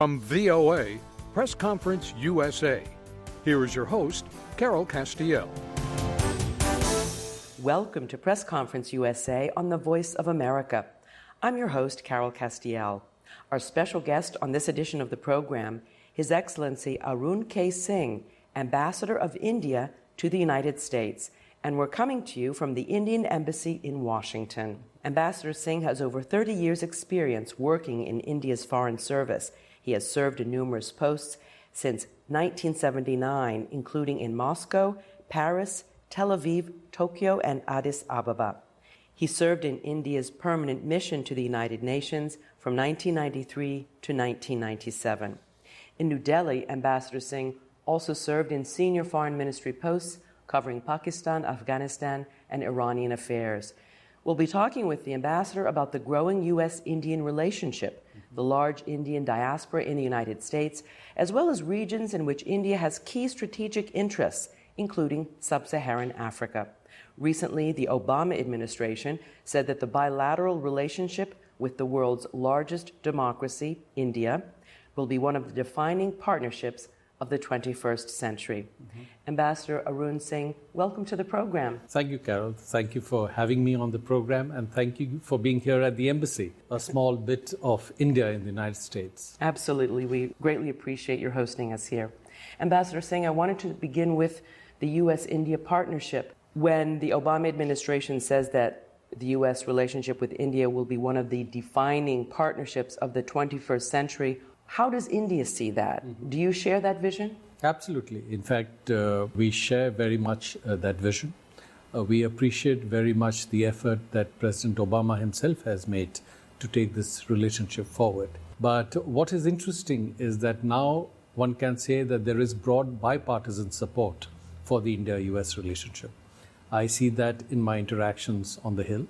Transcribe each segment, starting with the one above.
From VOA, Press Conference USA, here is your host, Carol Castiel. Welcome to Press Conference USA on the Voice of America. I'm your host, Carol Castiel. Our special guest on this edition of the program, His Excellency Arun K. Singh, Ambassador of India to the United States, and we're coming to you from the Indian Embassy in Washington. Ambassador Singh has over 30 years' experience working in India's Foreign Service. He has served in numerous posts since 1979, including in Moscow, Paris, Tel Aviv, Tokyo, and Addis Ababa. He served in India's permanent mission to the United Nations from 1993 to 1997. In New Delhi, Ambassador Singh also served in senior foreign ministry posts covering Pakistan, Afghanistan, and Iranian affairs. We'll be talking with the ambassador about the growing U.S.-Indian relationship, the large Indian diaspora in the United States, as well as regions in which India has key strategic interests, including sub-Saharan Africa. Recently, the Obama administration said that the bilateral relationship with the world's largest democracy, India, will be one of the defining partnerships of the 21st century. Ambassador Arun Singh, welcome to the program. Thank you, Carol. Thank you for having me on the program, and thank you for being here at the embassy, a small bit of India in the United States. Absolutely. We greatly appreciate your hosting us here. Ambassador Singh, I wanted to begin with the U.S.-India partnership. When the Obama administration says that the U.S. relationship with India will be one of the defining partnerships of the 21st century, how does India see that? Do you share that vision? Absolutely. In fact, we share very much that vision. We appreciate very much the effort that President Obama himself has made to take this relationship forward. But what is interesting is that now one can say that there is broad bipartisan support for the India-US relationship. I see that in my interactions on the Hill.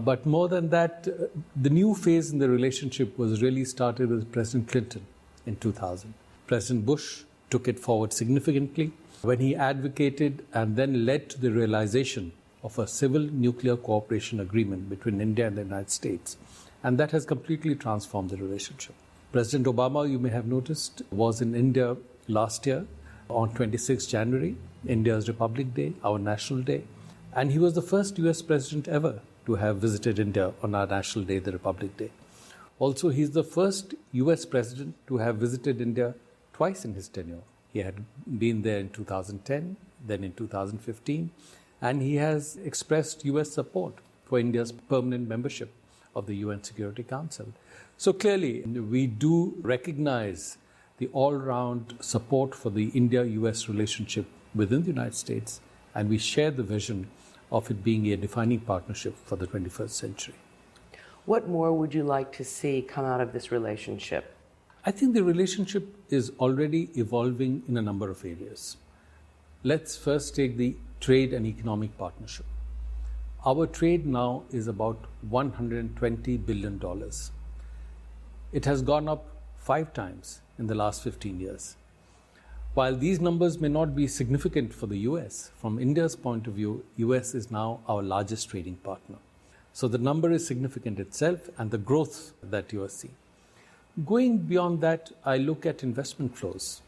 But more than that, the new phase in the relationship was really started with President Clinton in 2000. President Bush took it forward significantly when he advocated and then led to the realization of a civil nuclear cooperation agreement between India and the United States. And that has completely transformed the relationship. President Obama, you may have noticed, was in India last year on 26 January, India's Republic Day, our national day. And he was the first US president ever to have visited India on our national day, the Republic Day. Also, he's the first US president to have visited India twice in his tenure. He had been there in 2010, then in 2015, and he has expressed US support for India's permanent membership of the UN Security Council. So clearly, we do recognize the all-round support for the India-US relationship within the United States, and we share the vision of it being a defining partnership for the 21st century. What more would you like to see come out of this relationship? I think the relationship is already evolving in a number of areas. Let's first take the trade and economic partnership. Our trade now is about $120 billion. It has gone up 5 times in the last 15 years. While these numbers may not be significant for the US, from India's point of view, US is now our largest trading partner. So the number is significant itself and the growth that you are seeing. Going beyond that, I look at investment flows.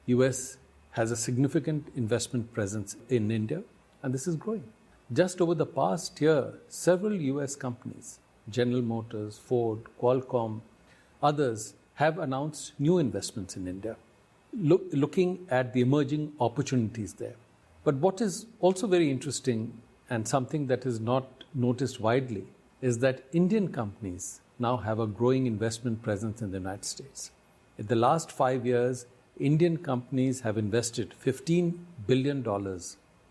US has a significant investment presence in India, and this is growing. Just over the past year, several US companies, General Motors, Ford, Qualcomm, others, have announced new investments in India, looking at the emerging opportunities there. But what is also very interesting and something that is not noticed widely is that Indian companies now have a growing investment presence in the United States. In the last 5 years, Indian companies have invested $15 billion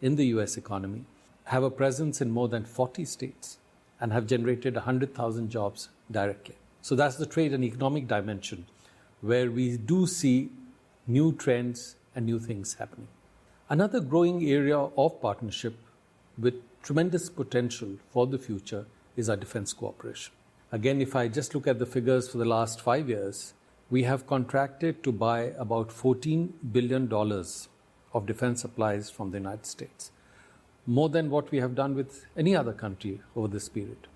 in the US economy, have a presence in more than 40 states, and have generated 100,000 jobs directly. So that's the trade and economic dimension where we do see new trends and new things happening. Another growing area of partnership with tremendous potential for the future is our defense cooperation. Again, if I just look at the figures for the last 5 years, we have contracted to buy about $14 billion of defense supplies from the United States, more than what we have done with any other country over this period.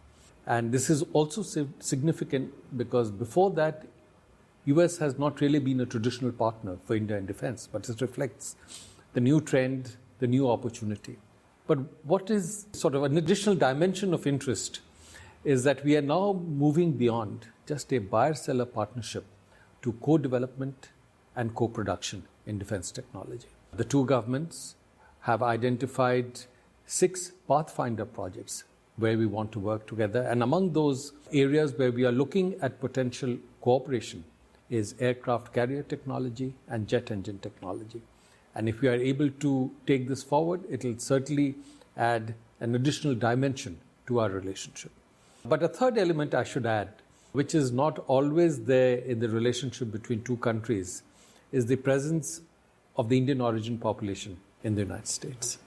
And this is also significant because before that, US has not really been a traditional partner for India in defense, but it reflects the new trend, the new opportunity. But what is sort of an additional dimension of interest is that we are now moving beyond just a buyer-seller partnership to co-development and co-production in defense technology. The two governments have identified 6 Pathfinder projects where we want to work together. And among those areas where we are looking at potential cooperation is aircraft carrier technology and jet engine technology. And if we are able to take this forward, it will certainly add an additional dimension to our relationship. But a third element I should add, which is not always there in the relationship between two countries, is the presence of the Indian origin population in the United States.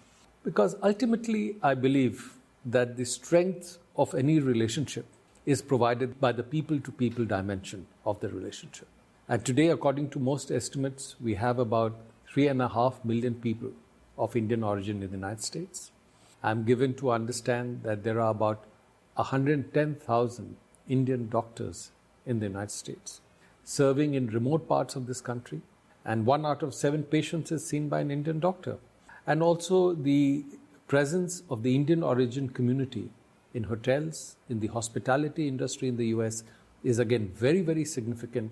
Because ultimately, I believe that the strength of any relationship is provided by the people-to-people dimension of the relationship. And today, according to most estimates, we have about 3.5 million people of Indian origin in the United States. I'm given to understand that there are about 110,000 Indian doctors in the United States serving in remote parts of this country, and 1 out of 7 patients is seen by an Indian doctor. And also the presence of the Indian origin community in hotels, in the hospitality industry in the US is again very, very significant,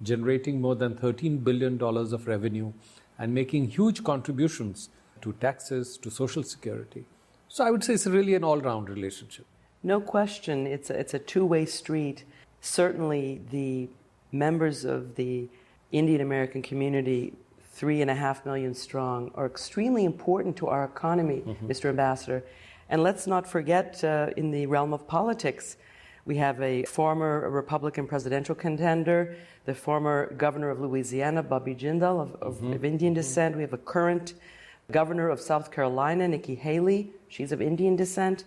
generating more than $13 billion of revenue and making huge contributions to taxes, to social security. So I would say it's really an all-round relationship. No question, it's a two-way street. Certainly the members of the Indian American community, 3.5 million strong, are extremely important to our economy, Mr. Ambassador. And let's not forget, in the realm of politics, we have a former Republican presidential contender, the former governor of Louisiana, Bobby Jindal, of Indian descent. We have a current governor of South Carolina, Nikki Haley. She's of Indian descent.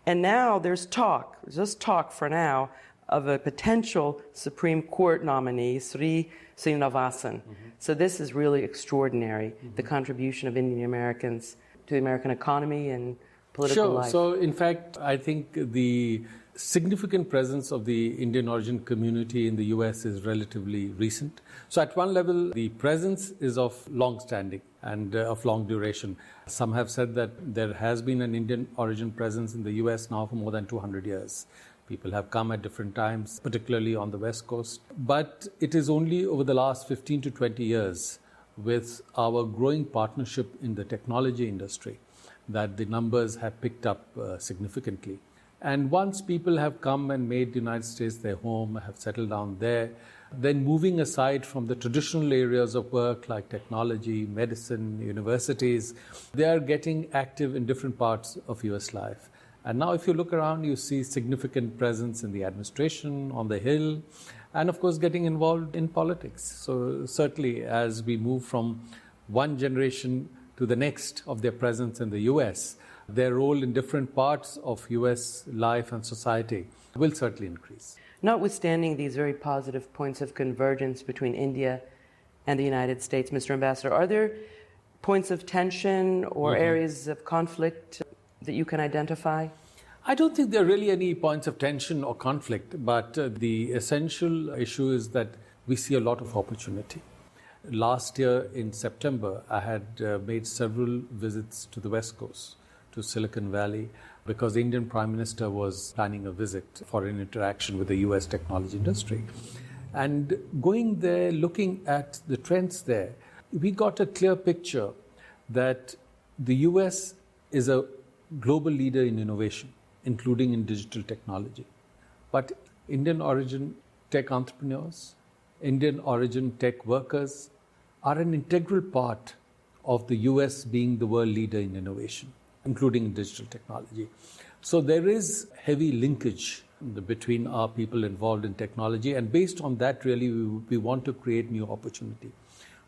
And now there's just talk for now, of a potential Supreme Court nominee, Sri Srinivasan. So this is really extraordinary, the contribution of Indian Americans to the American economy and political life. So in fact, I think the significant presence of the Indian origin community in the US is relatively recent. So at one level, the presence is of long standing and of long duration. Some have said that there has been an Indian origin presence in the US now for more than 200 years. People have come at different times, particularly on the West Coast. But it is only over the last 15 to 20 years, with our growing partnership in the technology industry, that the numbers have picked up significantly. And once people have come and made the United States their home, have settled down there, then moving aside from the traditional areas of work like technology, medicine, universities, they are getting active in different parts of US life. And now if you look around, you see significant presence in the administration, on the Hill, and of course getting involved in politics. So certainly as we move from one generation to the next of their presence in the US, their role in different parts of US life and society will certainly increase. Notwithstanding these very positive points of convergence between India and the United States, Mr. Ambassador, are there points of tension or areas of conflict that you can identify? I don't think there are really any points of tension or conflict, but the essential issue is that we see a lot of opportunity. Last year in September, I had made several visits to the West Coast, to Silicon Valley, because the Indian Prime Minister was planning a visit for an interaction with the US technology industry. And going there, looking at the trends there, we got a clear picture that the US is a global leader in innovation, including in digital technology. But Indian origin tech entrepreneurs, Indian origin tech workers are an integral part of the US being the world leader in innovation, including in digital technology. So there is heavy linkage between our people involved in technology, and based on that, really, we want to create new opportunity.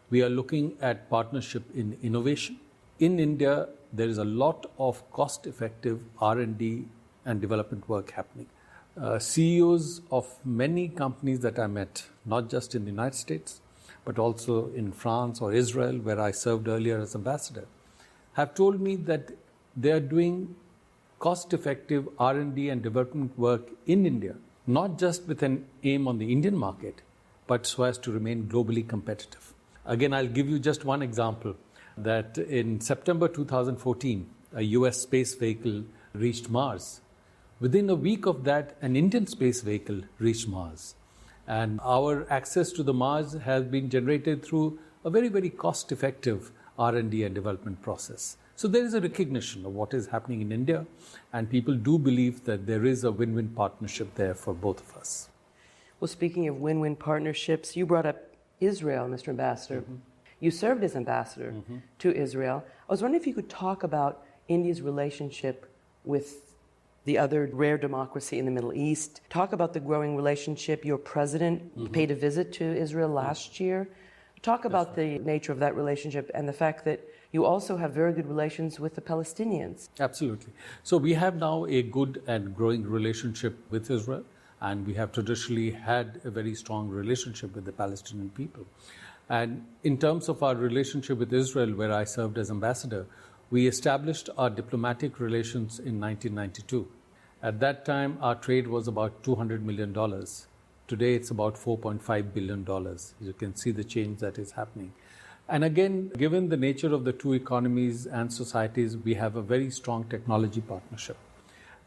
We are looking at partnership in innovation. In India, there is a lot of cost-effective R&D and development work happening. CEOs of many companies that I met, not just in the United States, but also in France or Israel, where I served earlier as ambassador, have told me that they are doing cost-effective R&D and development work in India, not just with an aim on the Indian market, but so as to remain globally competitive. Again, I'll give you just one example, that in September 2014, a US space vehicle reached Mars. Within a week of that, an Indian space vehicle reached Mars. And our access to the Mars has been generated through a very, very cost-effective R&D and development process. So there is a recognition of what is happening in India, and people do believe that there is a win-win partnership there for both of us. Well, speaking of win-win partnerships, you brought up Israel, Mr. Ambassador. Mm-hmm. You served as ambassador to Israel. I was wondering if you could talk about India's relationship with the other rare democracy in the Middle East. Talk about the growing relationship. Your president paid a visit to Israel last year. Talk about the nature of that relationship and the fact that you also have very good relations with the Palestinians. Absolutely. So we have now a good and growing relationship with Israel, and we have traditionally had a very strong relationship with the Palestinian people. And in terms of our relationship with Israel, where I served as ambassador, we established our diplomatic relations in 1992. At that time, our trade was about $200 million. Today, it's about $4.5 billion. You can see the change that is happening. And again, given the nature of the two economies and societies, we have a very strong technology partnership.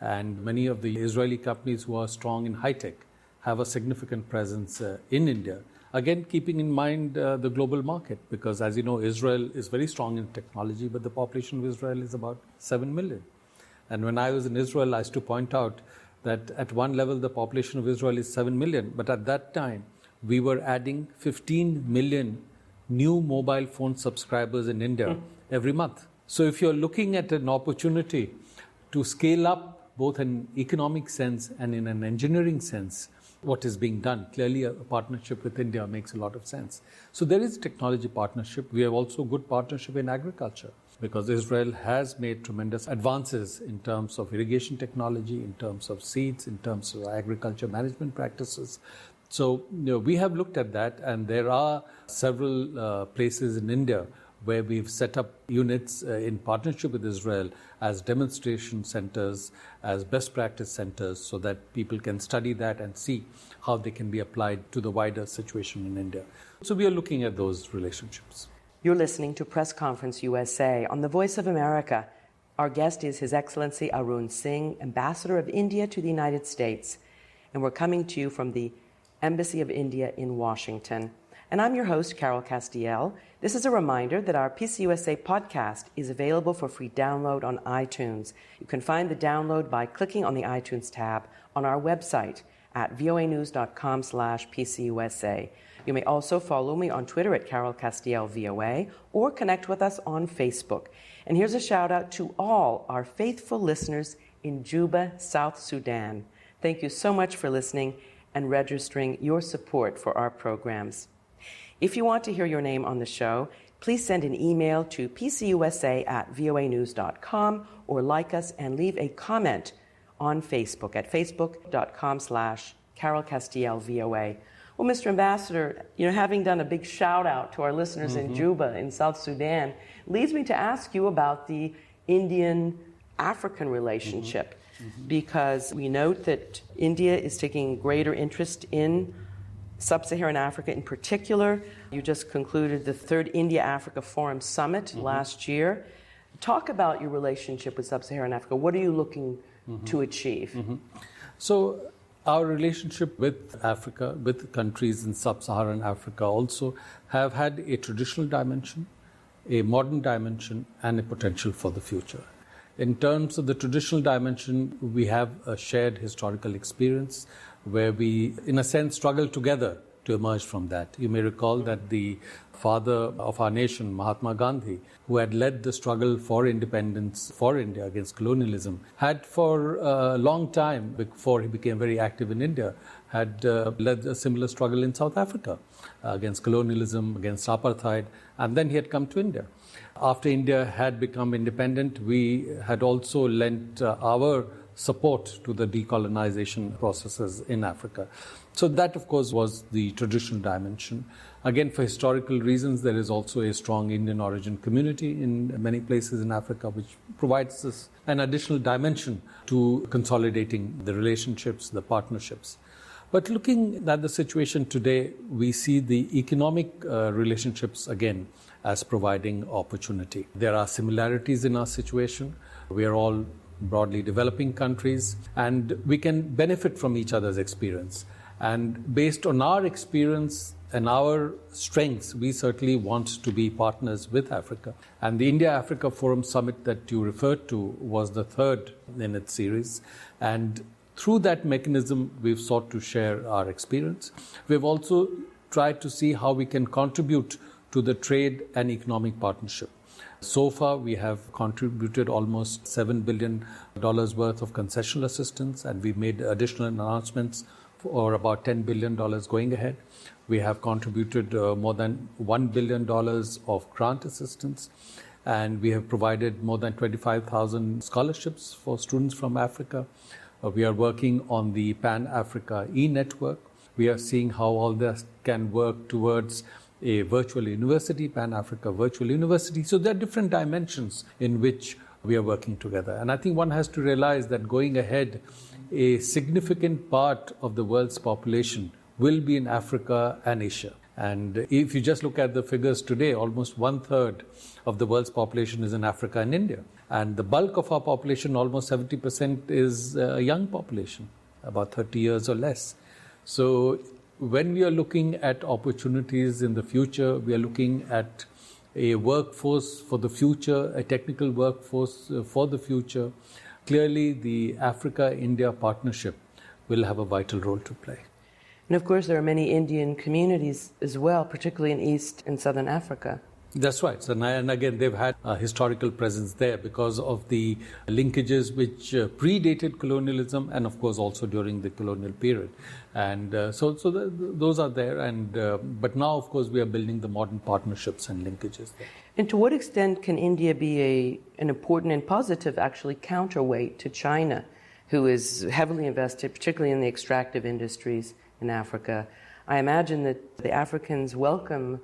And many of the Israeli companies who are strong in high-tech have a significant presence in India. Again, keeping in mind the global market, because as you know, Israel is very strong in technology, but the population of Israel is about 7 million. And when I was in Israel, I used to point out that at one level, the population of Israel is 7 million. But at that time, we were adding 15 million new mobile phone subscribers in India every month. So if you're looking at an opportunity to scale up both in economic sense and in an engineering sense, what is being done, clearly a partnership with India makes a lot of sense. So there is a technology partnership. We have also good partnership in agriculture, because Israel has made tremendous advances in terms of irrigation technology, in terms of seeds, in terms of agriculture management practices. So we have looked at that, and there are several places in India where we've set up units in partnership with Israel as demonstration centers, as best practice centers, so that people can study that and see how they can be applied to the wider situation in India. So we are looking at those relationships. You're listening to Press Conference USA on the Voice of America. Our guest is His Excellency Arun Singh, Ambassador of India to the United States. And we're coming to you from the Embassy of India in Washington. And I'm your host, Carol Castiel. This is a reminder that our PCUSA podcast is available for free download on iTunes. You can find the download by clicking on the iTunes tab on our website at voanews.com/PCUSA. You may also follow me on Twitter at Carol Castiel VOA or connect with us on Facebook. And here's a shout out to all our faithful listeners in Juba, South Sudan. Thank you so much for listening and registering your support for our programs. If you want to hear your name on the show, please send an email to pcusa@voanews.com or like us and leave a comment on Facebook at facebook.com/Carol Castiel VOA. Well, Mr. Ambassador, having done a big shout out to our listeners in Juba, in South Sudan, leads me to ask you about the Indian-African relationship, because we note that India is taking greater interest in Sub-Saharan Africa in particular. You just concluded the third India-Africa Forum Summit last year. Talk about your relationship with Sub-Saharan Africa. What are you looking to achieve? So our relationship with Africa, with countries in Sub-Saharan Africa also have had a traditional dimension, a modern dimension, and a potential for the future. In terms of the traditional dimension, we have a shared historical experience where we, in a sense, struggle together to emerge from that. You may recall that the father of our nation, Mahatma Gandhi, who had led the struggle for independence for India against colonialism, had for a long time, before he became very active in India, had led a similar struggle in South Africa against colonialism, against apartheid, and then he had come to India. After India had become independent, we had also lent our support to the decolonization processes in Africa. So that, of course, was the traditional dimension. Again, for historical reasons, there is also a strong Indian origin community in many places in Africa, which provides us an additional dimension to consolidating the relationships, the partnerships. But looking at the situation today, we see the economic relationships again as providing opportunity. There are similarities in our situation. We are all broadly developing countries, and we can benefit from each other's experience. And based on our experience and our strengths, we certainly want to be partners with Africa. And the India-Africa Forum Summit that you referred to was the third in its series. And through that mechanism, we've sought to share our experience. We've also tried to see how we can contribute to the trade and economic partnership. So far, we have contributed almost $7 billion worth of concessional assistance, and we've made additional announcements for about $10 billion going ahead. We have contributed more than $1 billion of grant assistance, and we have provided more than 25,000 scholarships for students from Africa. We are working on the Pan-Africa e-network. We are seeing how all this can work towards a virtual university, Pan-Africa Virtual University. So there are different dimensions in which we are working together. And I think one has to realize that going ahead, a significant part of the world's population will be in Africa and Asia. And if you just look at the figures today, almost 1/3 of the world's population is in Africa and India. And the bulk of our population, almost 70%, is a young population, about 30 years or less. So when we are looking at opportunities in the future, we are looking at a workforce for the future, a technical workforce for the future. Clearly, the Africa-India partnership will have a vital role to play. And of course, there are many Indian communities as well, particularly in East and Southern Africa. That's right. So, and again, they've had a historical presence there because of the linkages which predated colonialism and, of course, also during the colonial period. And those are there. And but now, of course, we are building the modern partnerships and linkages there. And to what extent can India be an important and positive, actually, counterweight to China, who is heavily invested, particularly in the extractive industries in Africa? I imagine that the Africans welcome,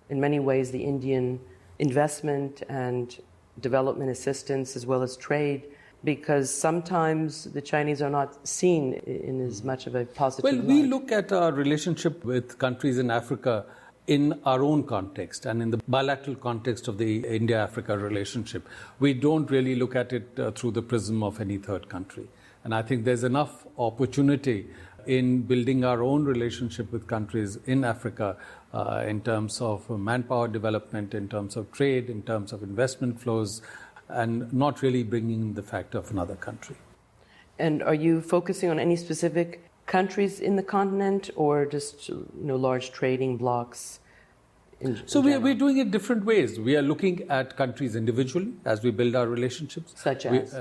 in many ways, the Indian investment and development assistance as well as trade, because sometimes the Chinese are not seen in as much of a positive light. Well, we look at our relationship with countries in Africa in our own context and in the bilateral context of the India-Africa relationship. We don't really look at it through the prism of any third country. And I think there's enough opportunity in building our own relationship with countries in Africa in terms of manpower development, in terms of trade, in terms of investment flows, and not really bringing in the factor of another country. And are you focusing on any specific countries in the continent or just large trading blocs? So we're doing it different ways. We are looking at countries individually as we build our relationships. Such as?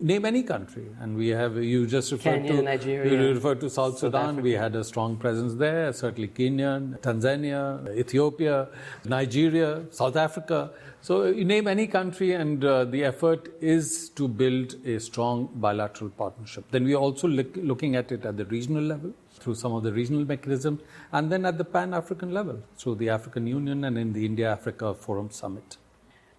Name any country. And we have, you just referred Kenya, to Nigeria, you referred to South Sudan. Africa. We had a strong presence there, certainly Kenya, Tanzania, Ethiopia, Nigeria, South Africa. So you name any country, and the effort is to build a strong bilateral partnership. Then we are also looking at it at the regional level, through some of the regional mechanisms, and then at the Pan-African level, through the African Union and in the India-Africa Forum Summit.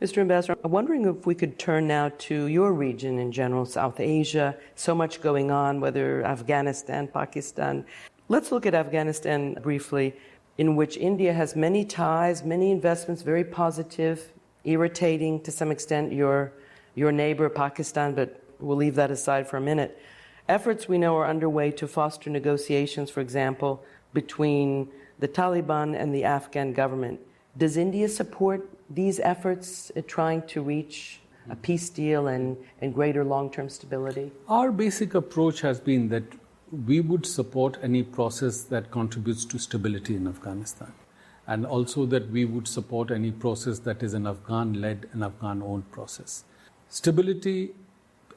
Mr. Ambassador, I'm wondering if we could turn now to your region in general, South Asia, so much going on, whether Afghanistan, Pakistan. Let's look at Afghanistan briefly, in which India has many ties, many investments, very positive, irritating to some extent your neighbor, Pakistan, but we'll leave that aside for a minute. Efforts we know are underway to foster negotiations, for example, between the Taliban and the Afghan government. Does India support these efforts at trying to reach a peace deal and greater long-term stability? Our basic approach has been that we would support any process that contributes to stability in Afghanistan, and also that we would support any process that is an Afghan-led and Afghan-owned process. Stability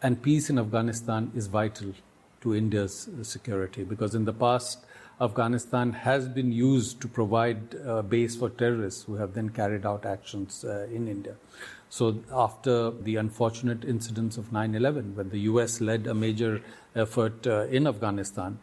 and peace in Afghanistan is vital to India's security, because in the past, Afghanistan has been used to provide a base for terrorists who have then carried out actions in India. So after the unfortunate incidents of 9/11, when the US led a major effort in Afghanistan,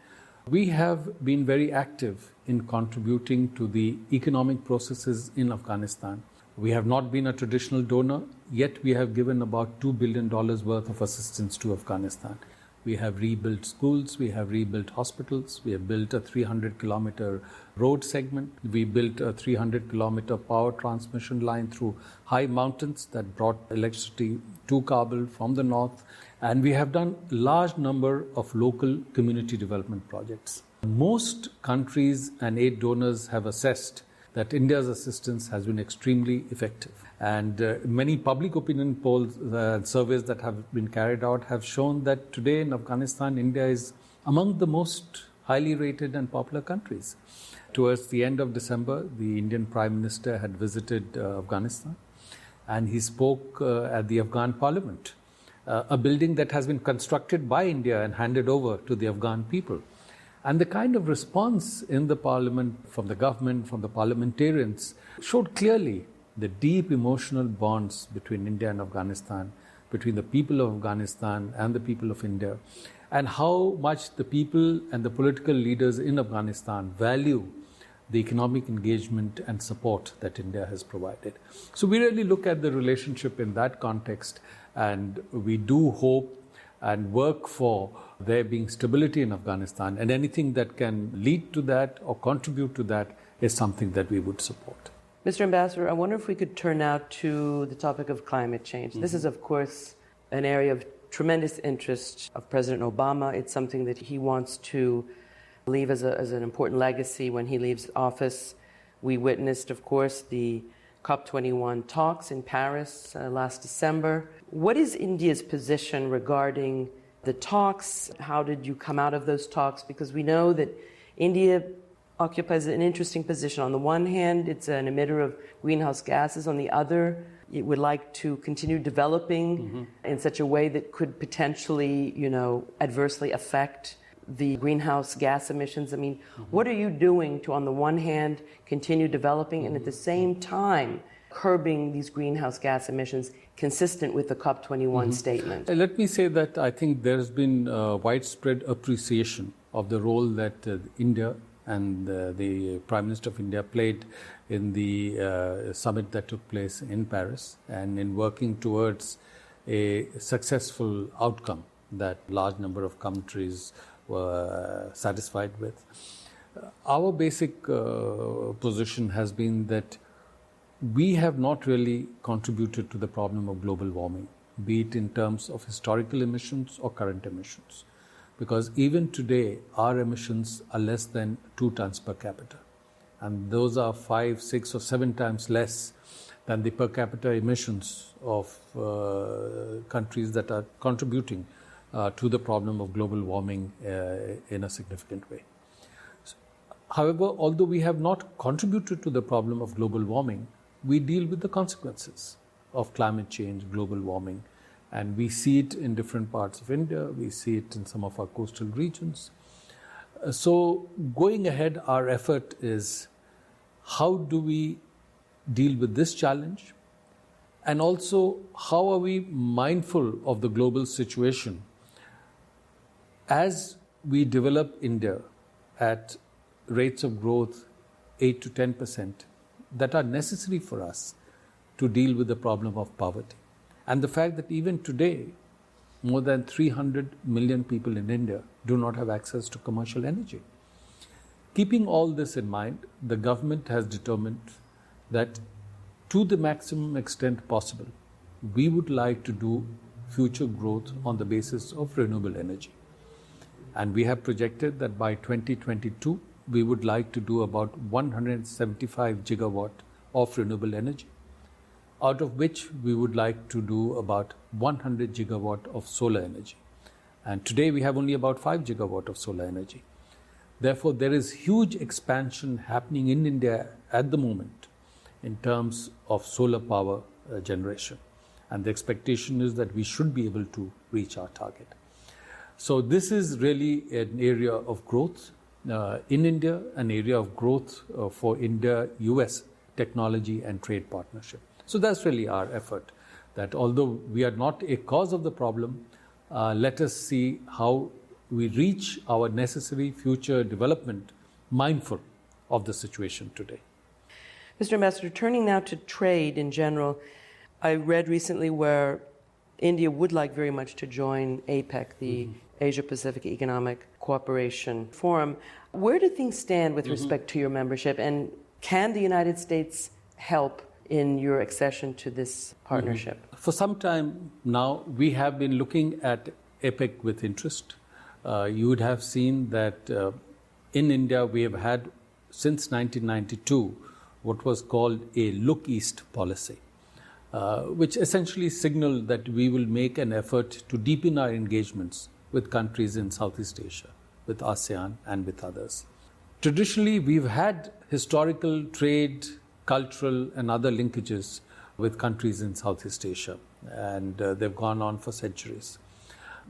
we have been very active in contributing to the economic processes in Afghanistan. We have not been a traditional donor, yet we have given about $2 billion worth of assistance to Afghanistan. We have rebuilt schools, we have rebuilt hospitals, we have built a 300-kilometer road segment, we built a 300-kilometer power transmission line through high mountains that brought electricity to Kabul from the north, and we have done a large number of local community development projects. Most countries and aid donors have assessed that India's assistance has been extremely effective. And many public opinion polls, surveys that have been carried out have shown that today in Afghanistan, India is among the most highly rated and popular countries. Towards the end of December, the Indian Prime Minister had visited Afghanistan, and he spoke at the Afghan Parliament, a building that has been constructed by India and handed over to the Afghan people. And the kind of response in the parliament, from the government, from the parliamentarians, showed clearly the deep emotional bonds between India and Afghanistan, between the people of Afghanistan and the people of India, and how much the people and the political leaders in Afghanistan value the economic engagement and support that India has provided. So we really look at the relationship in that context, and we do hope and work for there being stability in Afghanistan, and anything that can lead to that or contribute to that is something that we would support. Mr. Ambassador, I wonder if we could turn now to the topic of climate change. Mm-hmm. This is, of course, an area of tremendous interest of President Obama. It's something that he wants to leave as an important legacy when he leaves office. We witnessed, of course, the COP21 talks in Paris last December. What is India's position regarding the talks? How did you come out of those talks? Because we know that India occupies an interesting position. On the one hand, it's an emitter of greenhouse gases. On the other, it would like to continue developing in such a way that could potentially, adversely affect the greenhouse gas emissions. I mean, what are you doing to, on the one hand, continue developing and at the same time curbing these greenhouse gas emissions consistent with the COP21 statement? Let me say that I think there's been widespread appreciation of the role that India and the Prime Minister of India played in the summit that took place in Paris, and in working towards a successful outcome that large number of countries were satisfied with. Our basic position has been that we have not really contributed to the problem of global warming, be it in terms of historical emissions or current emissions. Because even today, our emissions are less than 2 tons per capita. And those are 5, 6, or 7 times less than the per capita emissions of countries that are contributing to the problem of global warming in a significant way. However, although we have not contributed to the problem of global warming, we deal with the consequences of climate change, global warming, and we see it in different parts of India, we see it in some of our coastal regions. So going ahead, our effort is how do we deal with this challenge, and also how are we mindful of the global situation as we develop India at rates of growth 8 to 10% that are necessary for us to deal with the problem of poverty. And the fact that even today, more than 300 million people in India do not have access to commercial energy. Keeping all this in mind, the government has determined that to the maximum extent possible, we would like to do future growth on the basis of renewable energy. And we have projected that by 2022, we would like to do about 175 gigawatt of renewable energy, out of which we would like to do about 100 gigawatt of solar energy. And today we have only about 5 gigawatt of solar energy. Therefore, there is huge expansion happening in India at the moment in terms of solar power generation. And the expectation is that we should be able to reach our target. So this is really an area of growth in India, an area of growth for India-US technology and trade partnership. So that's really our effort, that although we are not a cause of the problem, let us see how we reach our necessary future development mindful of the situation today. Mr. Ambassador, turning now to trade in general, I read recently where India would like very much to join APEC, the Asia-Pacific Economic Cooperation Forum. Where do things stand with respect to your membership, and can the United States help in your accession to this partnership? For some time now, we have been looking at APEC with interest. You would have seen that in India we have had since 1992 what was called a Look East policy, which essentially signaled that we will make an effort to deepen our engagements with countries in Southeast Asia, with ASEAN and with others. Traditionally, we've had historical trade, cultural and other linkages with countries in Southeast Asia, and they've gone on for centuries.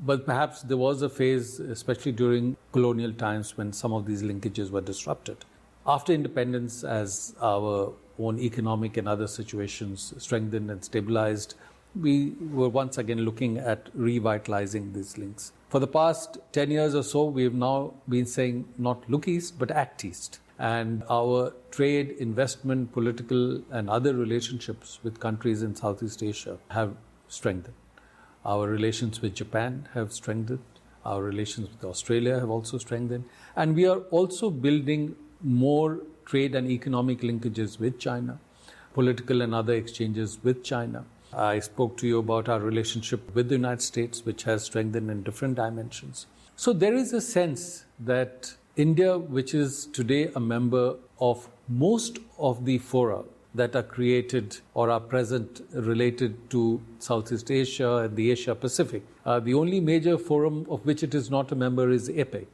But perhaps there was a phase, especially during colonial times, when some of these linkages were disrupted. After independence, as our own economic and other situations strengthened and stabilized, we were once again looking at revitalizing these links. For the past 10 years or so, we have now been saying not look east, but act east. And our trade, investment, political and other relationships with countries in Southeast Asia have strengthened. Our relations with Japan have strengthened. Our relations with Australia have also strengthened. And we are also building more trade and economic linkages with China, political and other exchanges with China. I spoke to you about our relationship with the United States, which has strengthened in different dimensions. So there is a sense that India, which is today a member of most of the fora that are created or are present related to Southeast Asia and the Asia Pacific, the only major forum of which it is not a member is APEC.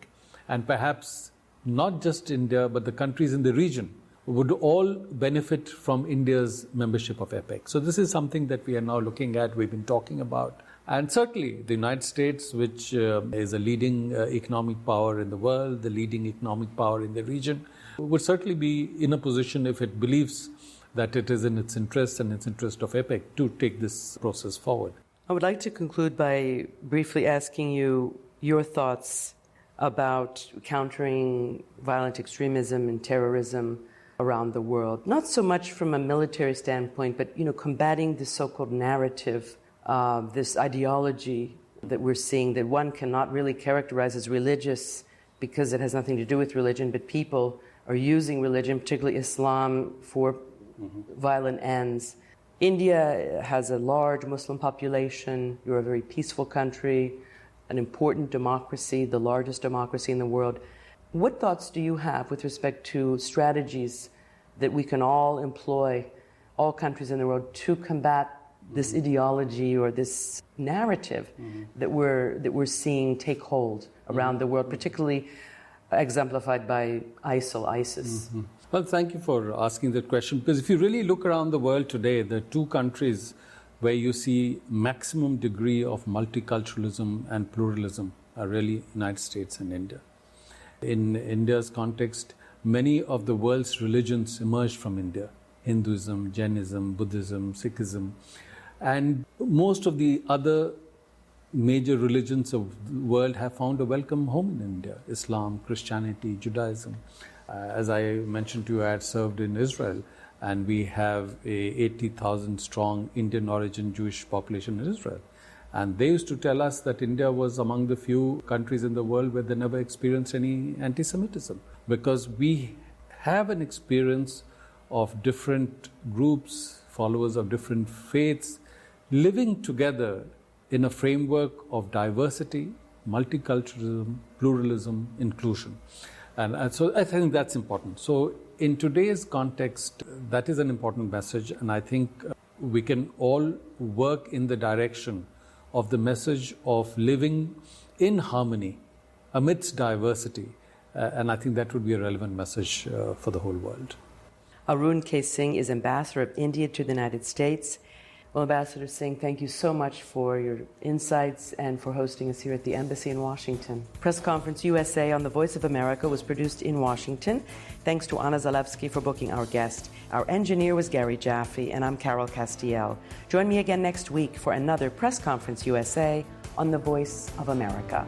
And perhaps not just India, but the countries in the region would all benefit from India's membership of APEC. So this is something that we are now looking at, we've been talking about. And certainly the United States, which is a leading economic power in the world, the leading economic power in the region, would certainly be in a position, if it believes that it is in its interest and its interest of APEC, to take this process forward. I would like to conclude by briefly asking you your thoughts about countering violent extremism and terrorism around the world. Not so much from a military standpoint, but combating this so-called narrative, this ideology that we're seeing that one cannot really characterize as religious because it has nothing to do with religion, but people are using religion, particularly Islam, for violent ends. India has a large Muslim population. You're a very peaceful country, an important democracy, the largest democracy in the world. What thoughts do you have with respect to strategies that we can all employ, all countries in the world, to combat this ideology or this narrative that we're seeing take hold around the world, particularly exemplified by ISIS? Well, thank you for asking that question, because if you really look around the world today, the two countries where you see maximum degree of multiculturalism and pluralism are really United States and India. In India's context, many of the world's religions emerged from India: Hinduism, Jainism, Buddhism, Sikhism, and most of the other major religions of the world have found a welcome home in India: Islam, Christianity, Judaism. As I mentioned to you, I had served in Israel, and we have a 80,000 strong Indian origin Jewish population in Israel. And they used to tell us that India was among the few countries in the world where they never experienced any anti-Semitism, because we have an experience of different groups, followers of different faiths, living together in a framework of diversity, multiculturalism, pluralism, inclusion. And so I think that's important. So in today's context, that is an important message, and I think we can all work in the direction of the message of living in harmony amidst diversity, and I think that would be a relevant message for the whole world. Arun K. Singh is Ambassador of India to the United States. Well, Ambassador Singh, thank you so much for your insights and for hosting us here at the Embassy in Washington. Press Conference USA on the Voice of America was produced in Washington. Thanks to Anna Zalewski for booking our guest. Our engineer was Gary Jaffe, and I'm Carol Castiel. Join me again next week for another Press Conference USA on the Voice of America.